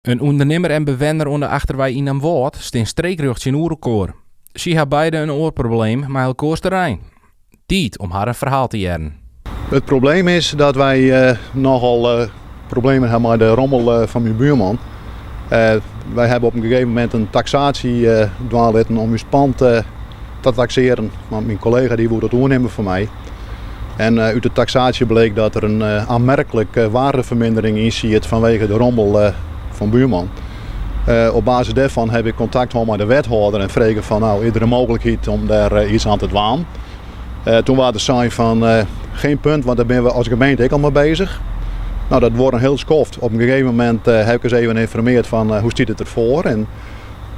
Een ondernemer en bewoner onder Achterwei in een woord staan streekruchts in oerenkoor. Ze hebben beide een oorprobleem met elkaars terrein. Tijd om haar een verhaal te jaren. Het probleem is dat wij nogal problemen hebben met de rommel van mijn buurman. Wij hebben op een gegeven moment een taxatie dwaalitten om ons pand te taxeren. Want mijn collega die wil dat overnemen voor mij. En uit de taxatie bleek dat er een aanmerkelijke waardevermindering in zit vanwege de rommel van buurman. Op basis daarvan heb ik contact gehad met de wethouder en vregen van nou, is er een mogelijkheid om daar iets aan te doen. Toen waren de zei van geen punt, want daar ben we als gemeente ook al mee bezig. Nou, dat wordt een heel skoft. Op een gegeven moment heb ik eens even geïnformeerd van hoe stiet het ervoor. En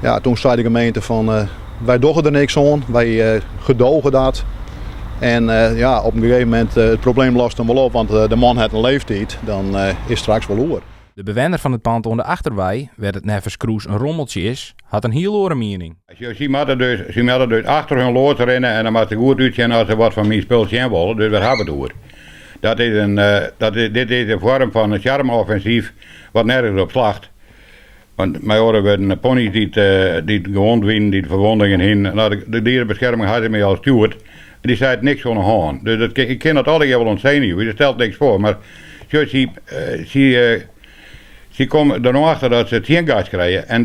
ja, toen zei de gemeente van wij doen er niks aan, wij gedogen dat. En ja, op een gegeven moment het probleem lost hem wel op, want de man heeft een leeftijd, dan is straks wel oer. De bewoner van het pand onder Achterwei, waar het nevens Kroes een rommeltje is, had een heel andere mening. Ze moeten dus achter hun lood rennen en dan moet ze goed uitzien als ze wat van mijn spul zien willen, dus wat hebben we door. Dit is een vorm van een charme-offensief wat nergens op slacht. Want mij horen we een pony die gewond winnen, die verwondingen heen. Nou, de dierenbescherming had mij al stuurd. Die zei het niks van een haan. Dus ik ken dat altijd wel ontzenuwen, dat stelt niks voor. Maar ze komen er nog achter dat ze het gas krijgen. En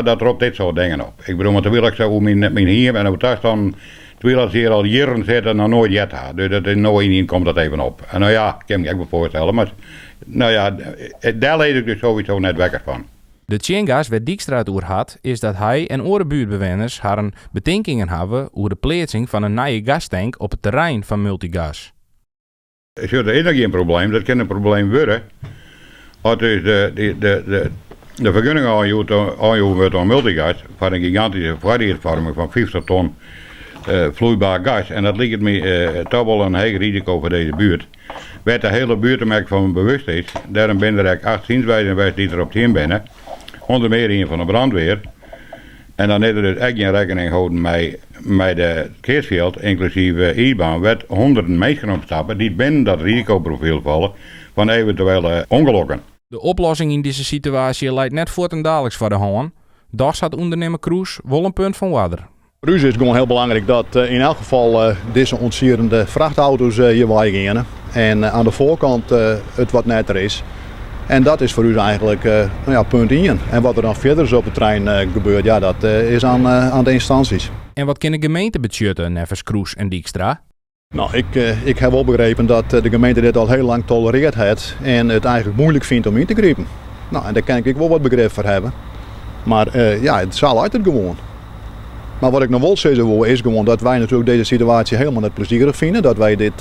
dat roept dit soort dingen op. Ik bedoel, want dan wil ik zo mijn hier en hoe dat dan. Terwijl ze hier al jaren zitten nog nooit jet had. Dus dat is nooit in komt dat even op. En nou ja, ik kan me echt wel voorstellen. Maar nou ja, daar leed ik dus sowieso net wekker van. De tjengas waar Dijkstra het over had, is dat hij en andere buurtbewoners haar een bedenkingen hebben over de plaatsing van een nieuwe gastank op het terrein van Multigas. Er is nog geen probleem, dat kan een probleem worden. Als dus de vergunning aangehouden wordt aan Multigas voor een gigantische variëtvorming van 50 ton vloeibaar gas. En dat lijkt me toch wel een heel risico voor deze buurt. Waar de hele buurtmerk van bewust is, daarom ben er 8 zienswijzen die er op het heen binnen. Onder meer een van de brandweer. En dan is er dus echt geen rekening gehouden met de Keersveld, inclusief IBAN, werd honderden mensen opstappen die binnen dat risicoprofiel vallen van eventuele ongelukken. De oplossing in deze situatie leidt net voort en dadelijks voor de hand. Daar staat ondernemer Kroes wel een punt van waarde. Voor ons is het gewoon heel belangrijk dat in elk geval deze ontzierende vrachtauto's hier waaien. En aan de voorkant het wat netter is. En dat is voor u eigenlijk punt 1. En wat er dan verder op het trein gebeurt, ja, dat is aan de instanties. En wat kunnen gemeenten budgetten, nevens Kroes en Dijkstra? Nou, ik heb wel begrepen dat de gemeente dit al heel lang tolereert heeft en het eigenlijk moeilijk vindt om in te grijpen. Nou, en daar kan ik wel wat begrip voor hebben. Maar ja, het zal uit het gewoon. Maar wat ik nog wel zeggen wil is gewoon dat wij natuurlijk deze situatie helemaal net plezierig vinden. Dat wij dit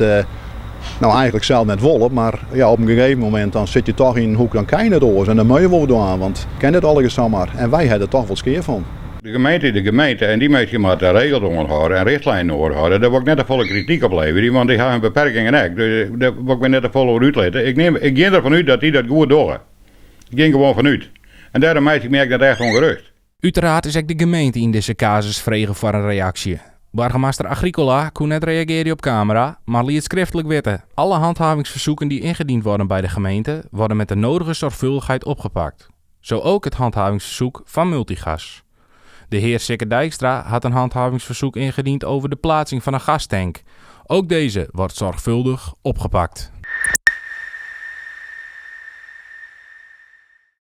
nou eigenlijk zelf net willen. Maar ja, op een gegeven moment dan zit je toch in een hoek, dan kan je het oors. En dan moet je wel doen aan, want ik ken dit alles zomaar. En wij hebben er toch wel skeer van. De gemeente en die mensen moeten de regels onderhouden en richtlijnen onderhouden. Daar wil ik net de volle kritiek op leveren, want die hebben beperkingen ook. Dus daar wil ik net de volle uitleiden. Ik ging ervan uit dat die dat goed doen. Ik ging gewoon vanuit. En daarom maak ik me dat echt ongerust. Uiteraard is ook de gemeente in deze casus vregen voor een reactie. Burgemeester Agricola kon net reageren op camera, maar liet schriftelijk weten. Alle handhavingsverzoeken die ingediend worden bij de gemeente worden met de nodige zorgvuldigheid opgepakt. Zo ook het handhavingsverzoek van Multigas. De heer Sikke Dijkstra had een handhavingsverzoek ingediend over de plaatsing van een gastank. Ook deze wordt zorgvuldig opgepakt.